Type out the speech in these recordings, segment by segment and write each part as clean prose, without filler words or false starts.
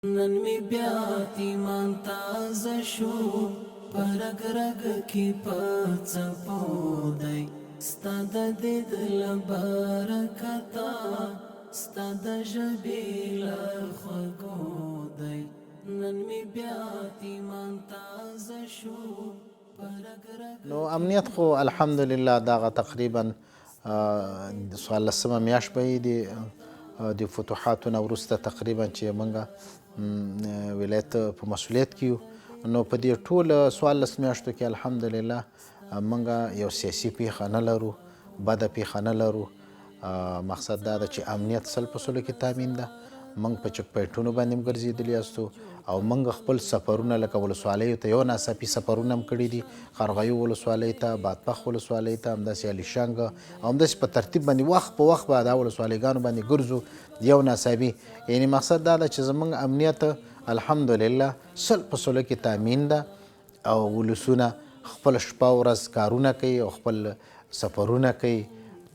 نن می بیا ایمان تازه شو پرګ رګ کی پڅپو دی ستاد دې لبرکتا ستاد جبیل خغو دی نن می بیا ایمان تازه شو پرګ رګ نو امنیت خو الحمدلله دغه تقریبا څوارلسمه میاشت به د فتوحاتو نه وروسته تقریبا چې موږ ولایت په مسؤلیت کې یو نو په دې ټوله 14 میاشتو کې الحمدلله موږ یو سیاسي پیښه نه لرو بده پیښه نه لرو مقصد دا ده چې امنیت 100% کې تامین ده موږ په چک پوینټونو باندې هم ګرځېدلي یاستو او موږ خپل سفرونه لکه ولسوالیو ته یو ناڅاپي سفرونه هم کړي دي قرغیو ولسوالۍ ته بادپخ ولسوالۍ ته همداسې علیشنګ او همداسې په ترتیب باندې وخت په وخت به دا ولسوالیګانو باندې ګرځو یو ناڅاپي یعنی مقصد دا ده چې زموږ امنیت الحمدلله 100% کې تامین ده او ولسونه خپل شپه ورځ کارونه کوي او خپل سفرونه کوي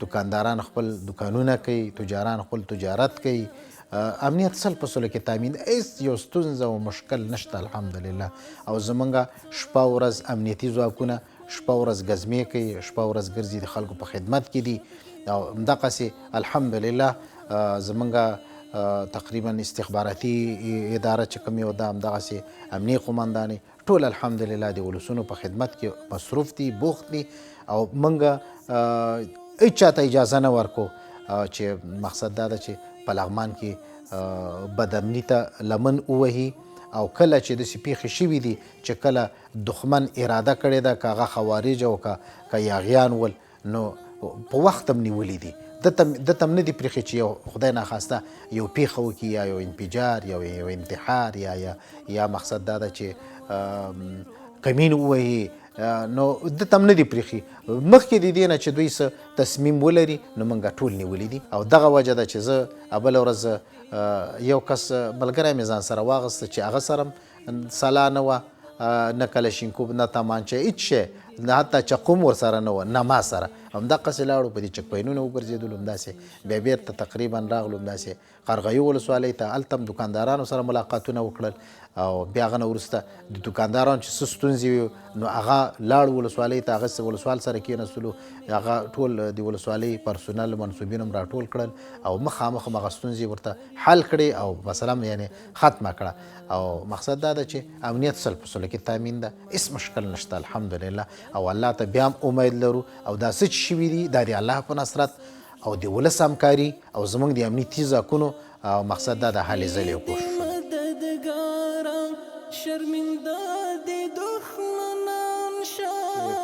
دکانداران خپل دکانونه کوي تجاران خپل تجارت کوي امنیت 100% کې تامین هیڅ یو ستونزه او مشکل نشته الحمدلله او زمونږ شپه ورځ امنیتي ځواکونه شپه ورځ ګزمې کوي شپه ورځ ګرځي د خلکو په خدمت کې دي او همدقسې الحمدلله زمونږ تقریبا استخباراتي اداره چې کوم یو ده همدغسې امنیه قمندانې ټول الحمدلله د ولسونو په خدمت کې مصروف دي بوخت دي او موږ هیڅ چاته اجازه نه ورکو چې مقصد دا ده چې په لغمان کې بدامني ته لمن ووهي او کله چې داسې پیښې شوي دي چې کله دښمن اراده کړې ده که هغه خوارج او که یاغیان ول نو په وخت هم نیولي دي دته هم نه دي پرېښې چې یو خدای ناخواسته یو پیښه وکړي یا یو انفجار یا یو انتحار یا مقصد دا ده چې کمین ووهي نو دته هم نه دي پرېښي مخکې د دې نه چې دوی څه تصمیم ولري نو موږ ټول نیولي دي او دغه وجه ده چې زه بله ورځ یو کس ملګری مې ځان سره واغسته چې هغه سره هم سلا نه وه نه کلشینکوب نه تمانچه هېڅ شی نه حتی چقوم ورسره نه وه نه ما سره همدقسې لاړو په دې چک پوینونه وګرځېدلو همداسې بیا بیرته تقریبا راغلو همداسې قرغیو ولسوالۍ ته هلته هم دکاندارانو سره ملاقاتونه وکړل او بیا هغه نه وروسته د دکاندارانو چې څه ستونزې وي نو هغه لاړ ولسوالۍ ته هغه ولسوال سره کېنستلو هغه ټول د ولسوالۍ پرسونل منصوبین هم راټول کړل او مخامخ هم هغه ستونزې ورته حل کړې او مثلا یعنې ختمه کړه او مقصد دا ده چې امنیت 100% کې تامین ده هېڅ مشکل نشته الحمدلله او الله ته بیا هم امید لرو او دا څه چې شوي دي دا د الله په نصرت او د ولس همکاري او زموږ د امنیتي ځواکونو او مقصد دا د هلې ځلې کوشش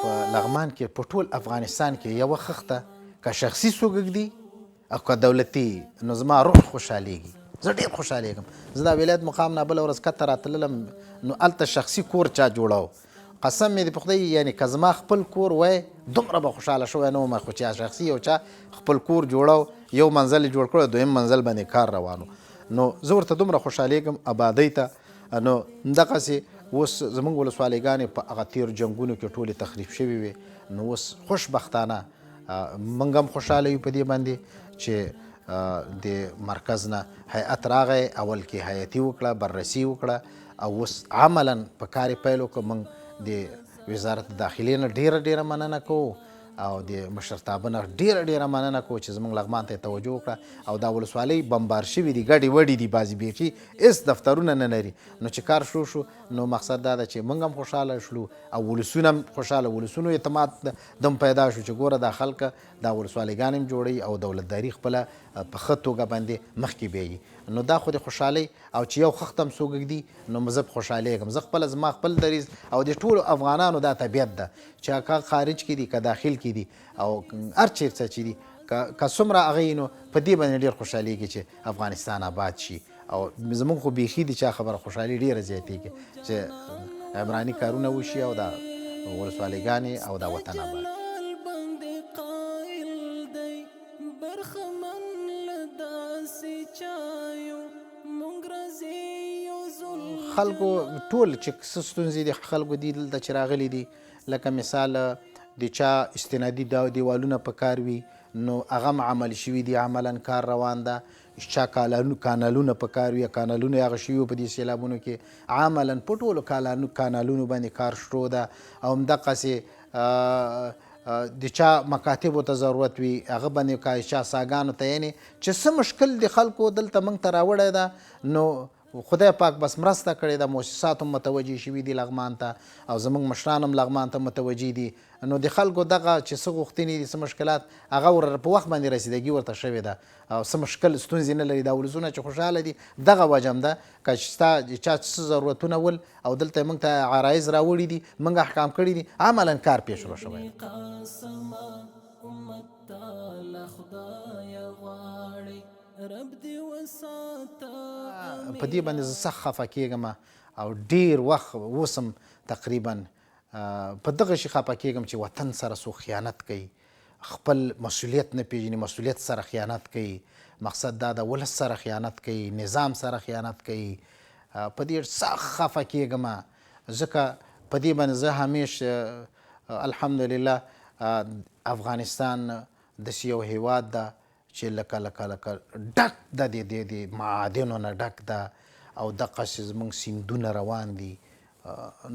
په لغمان کې په ټول افغانستان کې یوه خښته که شخصي څوک ږدي او که دولتي نو زما روح خوشحالیږي زه ډېر خوشحالیږم زه دا ولایت مقام نه بله ورځ کته راتللم نو هلته شخصي کور چا جوړو قسم مې د په خدای یعنی که زما خپل کور وای دومره به خوشحاله شوی نه وم خو چې شخصي یو چا خپل کور جوړو یو منزل یې جوړ کړو دویم منزل باندې کار روانو نو زه ورته دومره خوشحالیږم آبادۍ ته نو همدقسې اوس زموږ ولسوالیګانې په هغه تېرو جنګونو کې ټولې تخریب شوي وې نو اوس خوشبختانه موږ هم خوشحاله یو په دې باندې چې د مرکز نه هیئت راغی اول کې هیئتي وکړه بررسي وکړه او اوس عملا په کار یې پیل وکړه موږ د وزارت داخلې نه ډېره مننه کوو او د مشرتابه نه ډېره مننه کوو چې زموږ لغمان ته یې توجه وکړه او دا ولسوالۍ بمبار شوي دي ګډې وډې دي بعضې بیخي هېڅ دفترونه نه لري نو چې کار شروع شو نو مقصد دا ده چې موږ هم خوشحاله شلو او ولسونه هم خوشحاله ولسونو اعتماد دم پیدا شو چې ګوره دا خلکه دا ولسوالیګانې هم جوړوي او دولتداري خپله په ښه توګه باندې مخکې بیایي نو دا خو د خوشحالۍ او چې یو خښت هم څوک ږدي نو زه په خوشحالیږم زه خپله زما خپل دریځ او د ټولو افغانانو دا طبیعت ده چې که خارج کې دي که داخل کې دي او هر چېرته چې دي که څومره هغه یي نو په دې باندې ډېر خوشحالیږي چې افغانستان آباد شي او زموږ خو بیخي د چا خبره خوشحالي ډېره زیاتېږي چې عمراني کارونه وشي او دا ولسوالیګانې او دا وطن آباد خلکو ټول چې څه ستونزې د خلکو دي دلته چې راغلي دي لکه مثال د چا استنادي دیوالونه په کار وي نو هغه هم عمل شوي دي عملا کار روان ده چا کانالونه په کار وي، کانالونه هغه شوي په دې سیلابونو کې عملا په ټولو کانالونو باندې کار شروع ده او همدقسې د چا مکاتبو ته ضرورت وي هغه باندې که چا څاګانو ته یعنې چې څه مشکل د خلکو دلته موږ ته راوړی ده نو خدای پاک بس مرسته کړې ده. مؤسسات هم متوجه شوي دي لغمان ته او زموږ مشران هم لغمان ته متوجه دي. نو د خلکو دغه چې څه غوښتنې دي څه مشکلات هغه په وخت باندې رسیدګي ورته شوې ده او څه مشکل ستونزې نه لري. دا ولسونه چې خوشحاله دي دغه وجه هم ده که ستا چا څه ضرورتونه ول او دلته موږ ته عرایض راوړي دي موږ احکام کړي دي عملا کار پیش رو شوی. په دې باندې زه سخت خفه کېږم او ډېر وخت اوس هم تقریبا په دغه شي خفه کېږم چې وطن سره څوک خیانت کوي، خپل مسؤلیت نه پیژني، مسؤلیت سره خیانت کوي. مقصد دا د ولس سره خیانت کوي، نظام سره خیانت کوي. په دې سخت خفه کېږم ځکه په دې باندې زه همیش الحمدلله افغانستان داسې یو هیواد ده چې لکه ډک ده د معادنو نه ډک ده او دقسې زموږ سیندونه روان دي،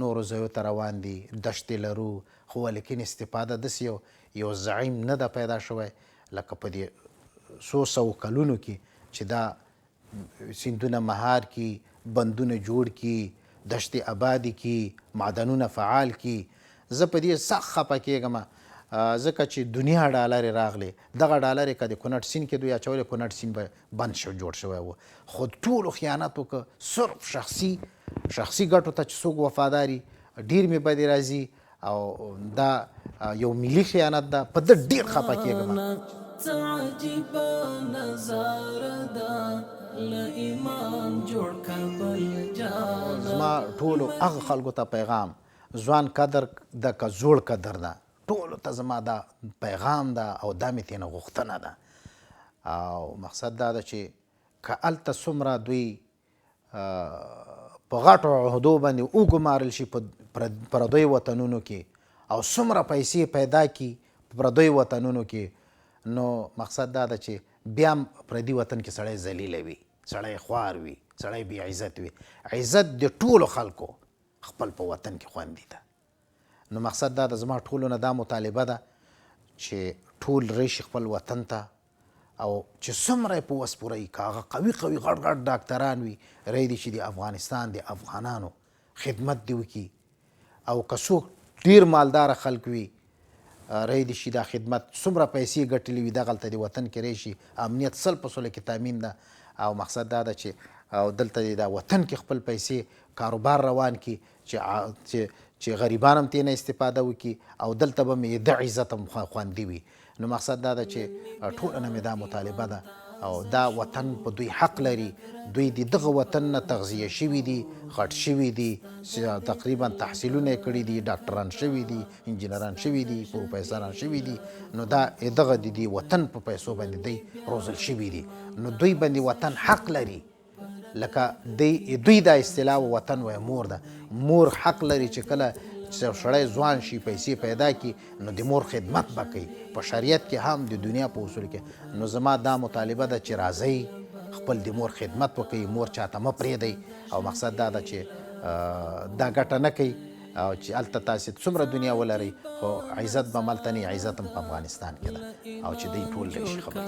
نورو ځایو ته روان دي، دښتې لرو خو ولیکن استفاده داسې یو زعیم نه ده پیدا شوی لکه په دې څو سوو کلونو کې چې دا سیندونه مهار کي، بندونه جوړ کي، دښتې آبادې کي، معدنونه فعال کي. زه په دې سخت خفه کېږم ځکه چې دنیا ډالرې راغلې. دغه ډالرې که د کونړ سیند کې دوی اچولې کونړ سیند به بند جوړ شوی و. خو ټولو خیانت وکړه صرف شخصي ګټو ته چې څوک وفاداري ډېر مې بدې راځي او دا یو ملي خیانت ده. په ده ډېر خفه کېږم. زما ټولو هغه خلکو ته پیغام ځوان قدر ده که زوړ قدر ده ټولو ته زما دا پیغام ده او دا مې ترېنه غوښتنه ده او مقصد دا ده چې که هلته څومره دوی په غټو عهدو باندې وګمارل شي په پردیو وطنونو کې او څومره پیسې پیدا کړي په پردیو وطنونو کې نو مقصد دا ده چې بیا هم پردي وطن کې سړی ذلیله وي، سړی خوار وي، سړی بې عزت وي. عزت د ټولو خلکو خپل په وطن کې خوندي ده. نو مقصد دا د زما ټولو نه دا مطالبه ده چې ټول راشي خپل وطن ته او چې څومره یې په وس پوره وي که هغه قوي غټ ډاکټران وي رای دي چې د افغانستان د افغانانو خدمت دې وکړي او که څوک ډېر مالداره خلک وي رای دي چې دا خدمت څومره پیسې ګټلې وي دغلته د وطن کې راشي. امنیت 100% کې تامین ده او مقصد دا ده چې او دلته دا وطن کې خپل پیسې کاروبار روان کړي چې غریبان هم ترېنه استفاده وکړي او دلته به مې د عزت هم خوندي وي. نو مقصد دا ده چې ټوله نه مې دا مطالبه ده او دا وطن په دوی حق لري. دوی د دغه وطن نه تغذیه شوي دي، غټ شوي دي، تقریبا تحصیلونه یې کړي دي، ډاکټران شوي دي، انجینران شوي دي، پروفیسران شوي دي. نو دا دغه د دې وطن په پیسو باندې دی روزل شوي دي. نو دوی باندې وطن حق لري. لکه دوی دا اصطلاح وطن وایي مور ده. مور حق لري چې کله سړی ځوان شي پیسې پیدا کړي نو د مور خدمت به کوي په شریعت کې هم د دنیا په اصول کې. نو زما دا مطالبه ده چې راځئ خپل د مور خدمت وکړئ، مور چاته مه پرېږدئ او مقصد دا ده چې دا ګټه نه کوي او چې هلته تاسې څومره دنیا ولرئ خو عزت به هملته نه عزت هم په افغانستان کې ده او چې دوی ټول راشي خبرې